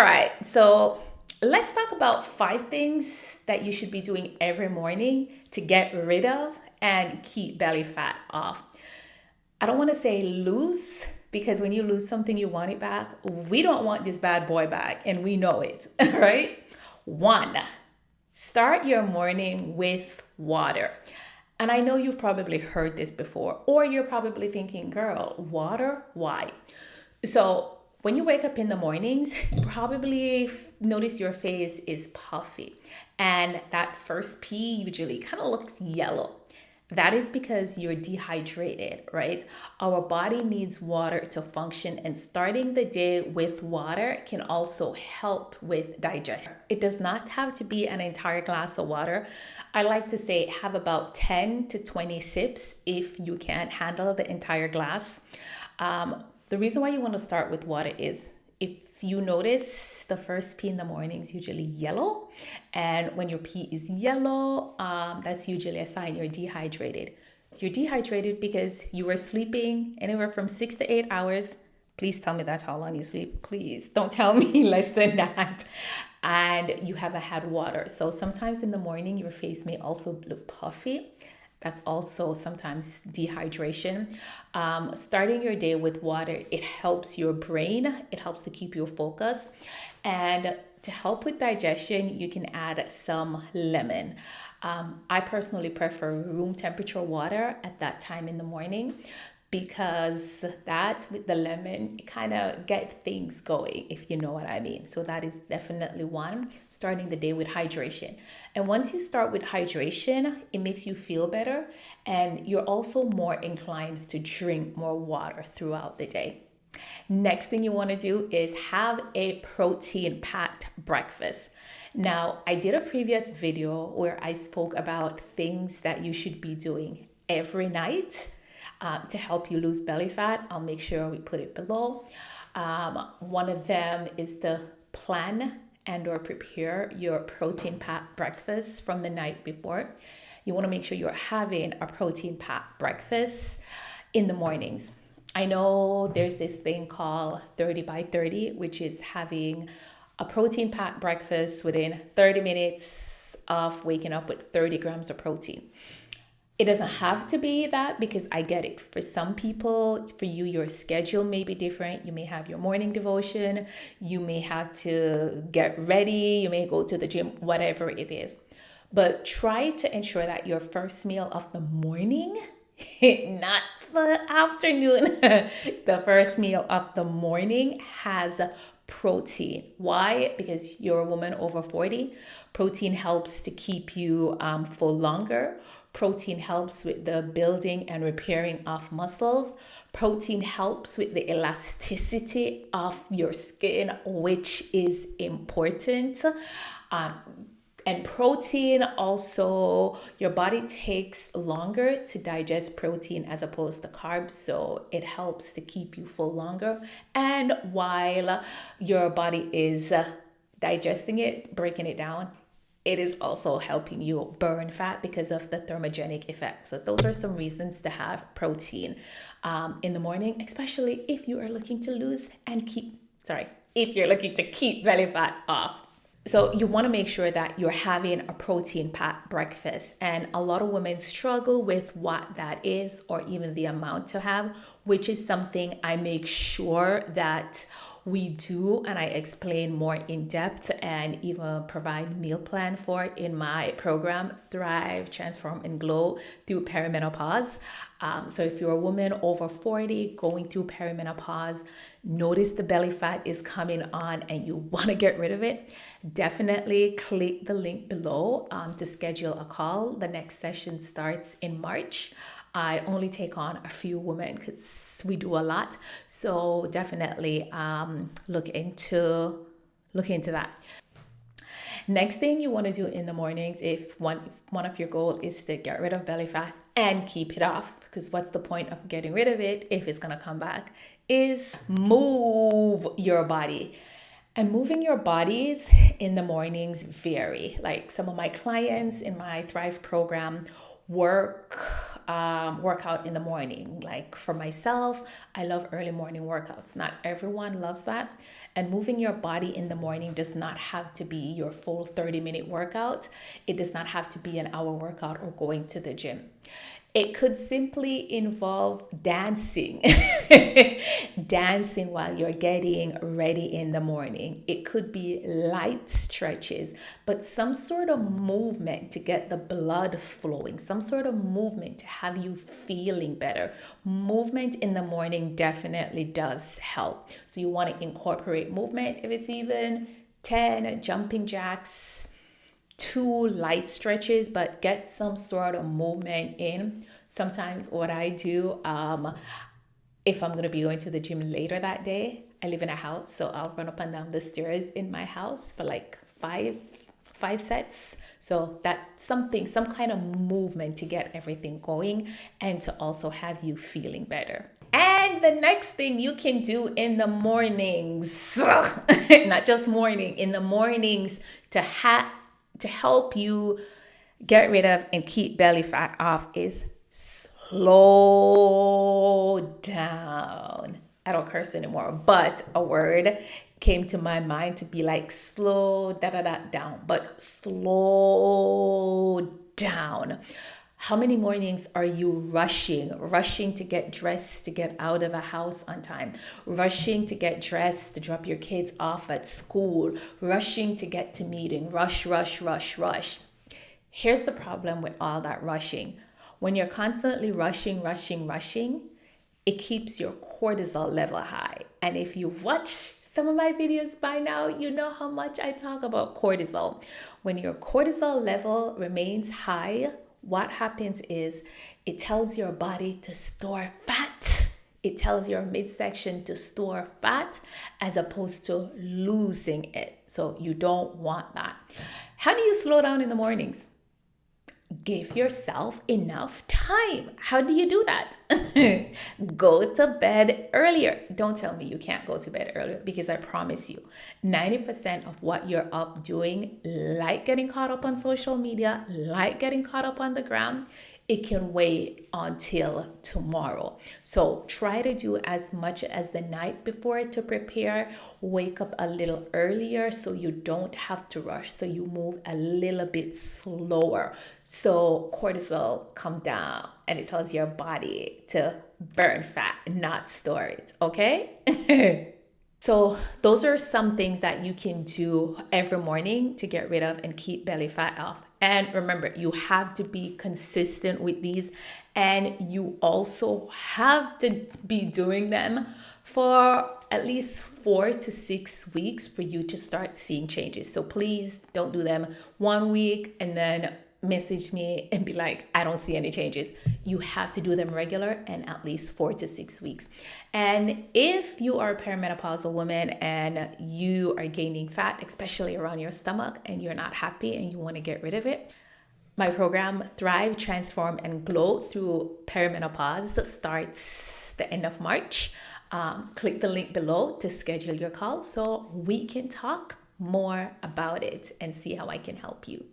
All right, so let's talk about 5 things that you should be doing every morning to get rid of and keep belly fat off. I don't want to say lose because when you lose something, you want it back. We don't want this bad boy back, and we know it, right? One, start your morning with water. And I know you've probably heard this before, or you're probably thinking, girl, water? Why? So when you wake up in the mornings, you probably notice your face is puffy, and that first pee usually kind of looks yellow. That is because you're dehydrated, right? Our body needs water to function, and starting the day with water can also help with digestion. It does not have to be an entire glass of water. I like to say have about 10 to 20 sips if you can't handle the entire glass. The reason why you want to start with water is if you notice the first pee in the morning is usually yellow, and when your pee is yellow, that's usually a sign you're dehydrated. You're dehydrated because you were sleeping anywhere from 6 to 8 hours. Please tell me that's how long you sleep. Please don't tell me less than that. And you haven't had water. So sometimes in the morning, your face may also look puffy. That's also sometimes dehydration. Starting your day with water, it helps your brain. It helps to keep you focused. And to help with digestion, you can add some lemon. I personally prefer room temperature water at that time in the morning because that with the lemon, it kind of get things going, if you know what I mean. So that is definitely one, starting the day with hydration. And once you start with hydration, it makes you feel better, and you're also more inclined to drink more water throughout the day. Next thing you want to do is have a protein packed breakfast. Now, I did a previous video where I spoke about things that you should be doing every night to help you lose belly fat. I'll make sure we put it below. One of them is to plan and or prepare your protein packed breakfast from the night before. You want to make sure you're having a protein packed breakfast in the mornings. I know there's this thing called 30 by 30, which is having a protein packed breakfast within 30 minutes of waking up with 30 grams of protein. It doesn't have to be that because I get it. For some people, for you, your schedule may be different. You may have your morning devotion. You may have to get ready. You may go to the gym, whatever it is. But try to ensure that your first meal of the morning, not the afternoon, the first meal of the morning has protein. Why? Because you're a woman over 40. Protein helps to keep you full longer. Protein helps with the building and repairing of muscles. Protein helps with the elasticity of your skin, which is important. And protein also, your body takes longer to digest protein as opposed to carbs. So it helps to keep you full longer. And while your body is digesting it, breaking it down, it is also helping you burn fat because of the thermogenic effect. So those are some reasons to have protein in the morning, especially if you are looking to lose and if you're looking to keep belly fat off. So you want to make sure that you're having a protein packed breakfast. And a lot of women struggle with what that is or even the amount to have, which is something I make sure that we do and I explain more in depth and even provide meal plan for in my program, Thrive, Transform and Glow through perimenopause. So if you're a woman over 40 going through perimenopause, notice the belly fat is coming on and you want to get rid of it, definitely click the link below to schedule a call. The next session starts in March. I only take on a few women because we do a lot. So definitely look into that. Next thing you want to do in the mornings, if one of your goals is to get rid of belly fat and keep it off, because what's the point of getting rid of it if it's going to come back, is move your body. And moving your bodies in the mornings vary. Like some of my clients in my Thrive program work workout in the morning. Like for myself, I love early morning workouts. Not everyone loves that. And moving your body in the morning does not have to be your full 30-minute workout. It does not have to be an hour workout or going to the gym. It could simply involve dancing, dancing while you're getting ready in the morning. It could be light stretches, but some sort of movement to get the blood flowing, some sort of movement to have you feeling better. Movement in the morning definitely does help. So you want to incorporate movement if it's even 10 jumping jacks, 2 light stretches, but get some sort of movement in. Sometimes what I do, if I'm going to be going to the gym later that day, I live in a house, so I'll run up and down the stairs in my house for like five sets. So that's something, some kind of movement to get everything going and to also have you feeling better. And the next thing you can do in the mornings, not just morning, in the mornings to help you get rid of and keep belly fat off is slow down. I don't curse anymore, but a word came to my mind to be like slow down, but slow down. How many mornings are you rushing to get dressed, to get out of a house on time, rushing to get dressed, to drop your kids off at school, rushing to get to meeting, rush. Here's the problem with all that rushing. When you're constantly rushing, it keeps your cortisol level high. And if you've watched some of my videos by now, you know how much I talk about cortisol. When your cortisol level remains high, what happens is it tells your body to store fat. It tells your midsection to store fat as opposed to losing it. So you don't want that. How do you slow down in the mornings? Give yourself enough time. How do you do that? Go to bed earlier. Don't tell me you can't go to bed earlier, because I promise you, 90% of what you're up doing, like getting caught up on social media, like getting caught up on the gram, it can wait until tomorrow. So try to do as much as the night before to prepare. Wake up a little earlier so you don't have to rush. So you move a little bit slower. So cortisol come down and it tells your body to burn fat, not store it. Okay? So those are some things that you can do every morning to get rid of and keep belly fat off. And remember, you have to be consistent with these, and you also have to be doing them for at least 4 to 6 weeks for you to start seeing changes. So please don't do them 1 week and then message me and be like, I don't see any changes. You have to do them regular and at least 4 to 6 weeks. And if you are a perimenopausal woman and you are gaining fat, especially around your stomach, and you're not happy and you want to get rid of it, my program Thrive, Transform, and Glow through Perimenopause starts the end of March. Click the link below to schedule your call so we can talk more about it and see how I can help you.